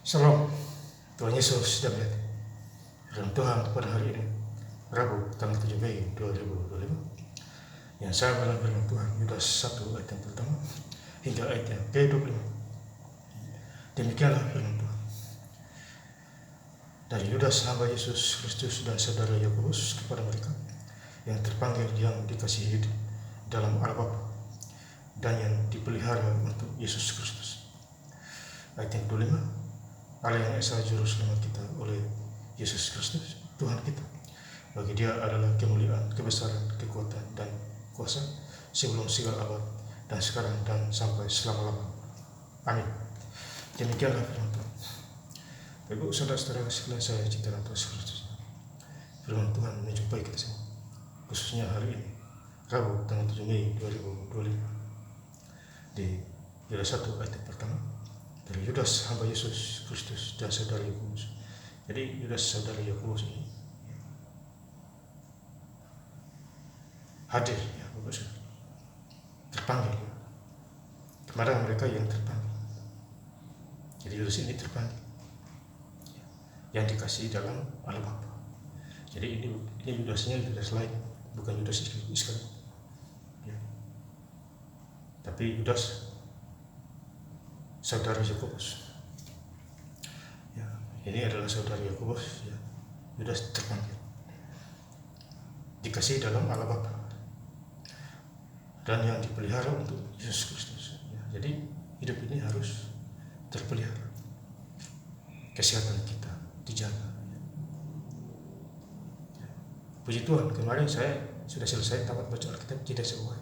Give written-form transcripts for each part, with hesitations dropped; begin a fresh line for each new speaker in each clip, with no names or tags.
Shalom, Tuhan Yesus sudah melihat firman Tuhan pada hari ini, Rabu tanggal 7 Mei 2025, yang saya dalam firman Tuhan Yudas 1 ayat yang pertama hingga ayat yang ke-25. Demikianlah firman Tuhan. Dari Yudas hamba Yesus Kristus dan saudara Yakobus kepada mereka yang terpanggil, yang dikasihi dalam Allah Bapa dan yang dipelihara untuk Yesus Kristus. Ayat yang ke-25. Allah yang Esa Juru Selamat kita oleh Yesus Kristus Tuhan kita. Bagi Dia adalah kemuliaan, kebesaran, kekuatan, dan kuasa sebelum segala abad dan sekarang dan sampai selama-lamanya. Amin. Demikianlah firman Tuhan. Bapak saudara-saudara sekalian, saya cinta Tuhan Kristus. Firman Tuhan menjumpai kita semua, khususnya hari ini, Rabu tanggal 7 Mei 2025, di Yudas 1 ayat yang pertama. Dari Yudas hamba Yesus Kristus dan saudara Yakobus. Jadi Yudas saudara Yakobus ini hadir, ya Bapak Saudara, terpanggil, ya, kepada mereka yang terpanggil. Jadi Yudas ini terpanggil, yang dikasihi dalam Allah Bapa. Jadi ini Yudasnya Yudas lain, bukan Yudas Iskariot, ya. Tapi Yudas saudara Yakobus. Ya, ini adalah saudara Yakobus, ya. Yudas terpanggil, dikasihi dalam Allah Bapa, dan yang dipelihara untuk Yesus Kristus. Ya, jadi hidup ini harus terpelihara, kesehatan kita dijaga. Ya. Puji Tuhan, kemarin saya sudah selesai tamat baca Alkitab tidak sebuah,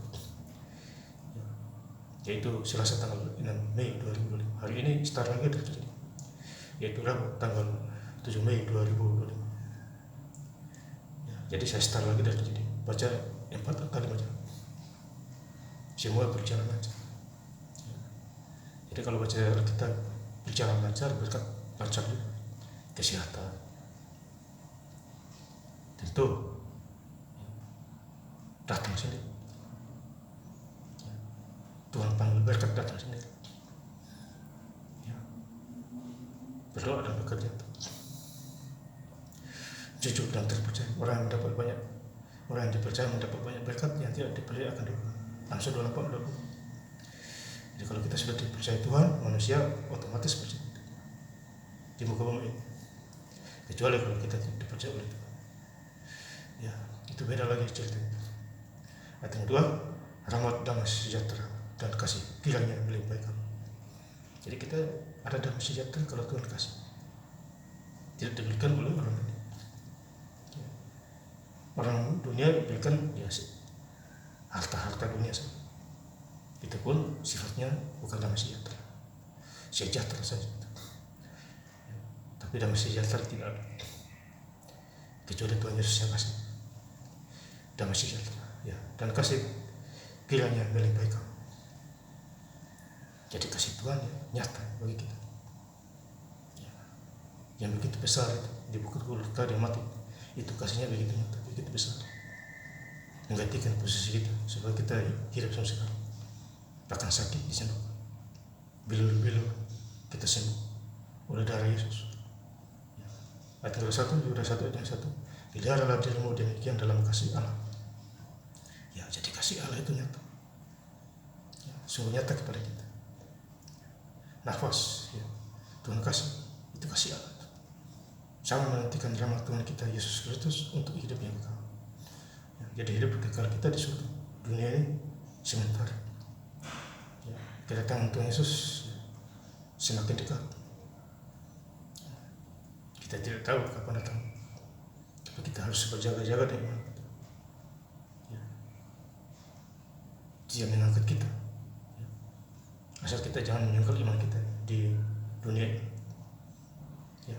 yaitu Selasa tanggal 6 Mei 2025. Hari ini start lagi terjadi, yaitu Rabu tanggal 7 Mei 2025. Ya, jadi saya start lagi terjadi, baca 4 kali baca, semua berjalan lancar. Ya. Jadi kalau baca Alkitab berjalan lancar, berkat lancar juga kesehatan. Tentu datang sendiri. Tuhan panggil berkat datang sendiri. Ya. Berdoa dan bekerja, jujur dan terpercaya. Orang yang mendapat banyak, orang yang dipercaya mendapat banyak berkat, yang tidak dipercaya akan dihukum. Amsal 24:20. Jadi kalau kita sudah dipercaya Tuhan, manusia otomatis percaya di muka bumi ini. Kecuali kalau kita tidak dipercaya oleh Tuhan, ya itu beda lagi ceritanya. Ayat yang kedua, rahmat, damai sejahtera dan kasih kiranya melimpahi kamu. Jadi kita ada damai sejahtera kalau Tuhan kasih, tidak diberikan oleh orang ini. Ya. Orang dunia diberikan ya harta dunia saja. Itu pun sifatnya bukan damai sejahtera, sejahtera saja. Ya. Tapi damai sejahtera tidak ada, kecuali Tuhan Yesus yang kasih damai sejahtera, ya, dan kasih kiranya melimpahi kamu. Jadi kasih Tuhan ya, nyata bagi kita, ya, yang begitu besar itu di bukit Golgota dia mati, itu kasihnya begitu nyata, begitu besar, menggantikan posisi kita supaya kita hidup sampai sekarang. Bahkan sakit disembuhkan, bilu-bilu kita sembuh oleh darah Yesus. Ya. Ayat 1, Yudas 1 ayat 1, peliharalah dirimu demikian dalam kasih Allah. Ya, jadi kasih Allah itu nyata, ya, sungguh nyata kepada kita. Nafas, ya, Tuhan kasih, itu kasih Allah. Sama menantikan rahmat Tuhan kita Yesus Kristus untuk hidup yang kekal. Ya, jadi hidup kekal kita di surga. Dunia ini sementara. Ya, kedatangan Tuhan Yesus ya, semakin dekat. Kita tidak tahu kapan datang, tapi kita harus berjaga-jaga dengan ya, Dia mengangkat kita. Asal kita jangan menyangkal iman kita di dunia ini. Ya.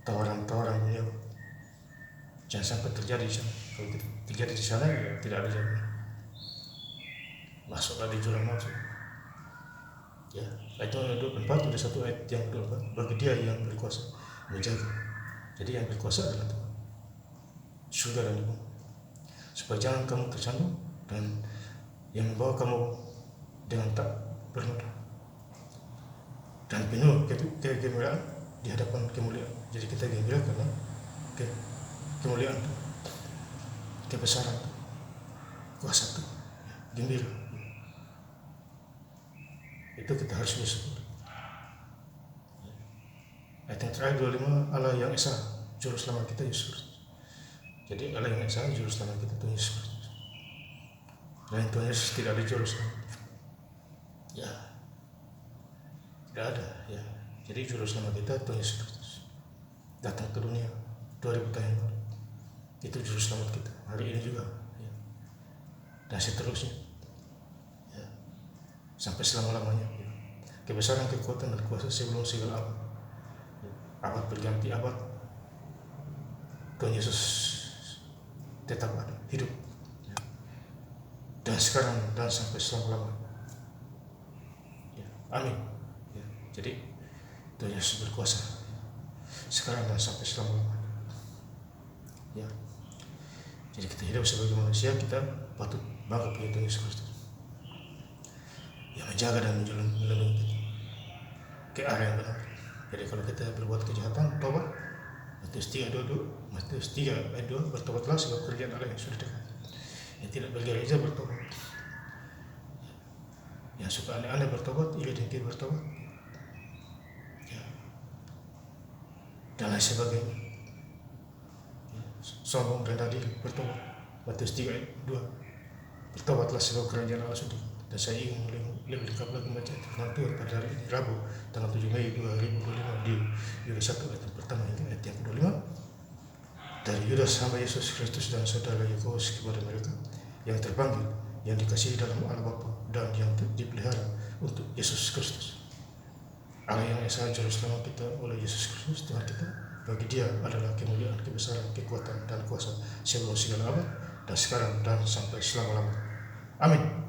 Tawaran-tawaran dunia jangan sampai terjadi di sana. Kalau terjadi di sana ya tidak ada jalan. Masuklah di jurang maut. Ya, ayat 24 ada satu ayat yang kedua, bagi Dia yang berkuasa menjaga. Jadi yang berkuasa adalah Tuhan, surga dan bumi, supaya jangan kamu tersandung dan yang membawa kamu dengan tak bernoda. dan penuh kegembiraan di hadapan kemuliaan. Jadi kita gembira karena kemuliaan itu, kebesaran itu, kuasa itu, gembira. Itu kita harus bersyukur. Ayat yang terakhir 25, Allah yang Esa, Juru Selamat kita Yesus Kristus. Jadi Allah yang Esa, Juru Selamat kita Tuhan Yesus Kristus. Dan Tuhan Yesus tidak ada Juru Selamat. Ya, tidak ada. Ya, jadi Juru Selamat kita Tuhan Yesus Kristus. Datang ke dunia 2000 tahun yang lalu. Itu Juru Selamat kita. Hari ini juga. Ya. Dan seterusnya. Ya. Sampai selama-lamanya. Ya. Kebesaran, kekuatan, dan kuasa sebelum segala abad. Ya. Abad berganti abad. Tuhan Yesus tetap ada, hidup. Ya. Dan sekarang dan sampai selama-lamanya. Ya. Amin. Ya. Jadi Tuhan Yesus berkuasa sekarang dan sampai selama-lamanya. Ya. Jadi kita hidup sebagai manusia, kita patut bangga punya Tuhan Yesus Kristus yang menjaga dan melindungi kita ke arah yang benar. Jadi kalau kita berbuat kejahatan, tobat. Matius 3 ayat 2, bertobatlah sebab kerjaan Allah yang sudah dekat. Yang tidak bergereja bertobat, yang suka aneh-aneh bertobat, ia dengki bertobat, ya. Dan lain sebagainya. Ya. Sombong dan diri bertobat. Matius 3 ayat 2, bertobatlah sebab kerajaan Allah sudah dekat. Dan saya ingin lebih lengkap lagi membaca firman Tuhan pada hari ini, Rabu tanggal 7 Mei 2025 di Yudas 1 ayat pertama hingga ayat yang ke-25. Dari Yudas hamba Yesus Kristus dan saudara Yakobus kepada mereka yang terpanggil, yang dikasihi dalam Allah Bapa dan yang dipelihara untuk Yesus Kristus. Allah yang Esa, Juru Selamat kita oleh Yesus Kristus Tuhan kita. Bagi Dia adalah kemuliaan, kebesaran, kekuatan, dan kuasa sebelum segala abad dan sekarang dan sampai selama-lamanya. Amin.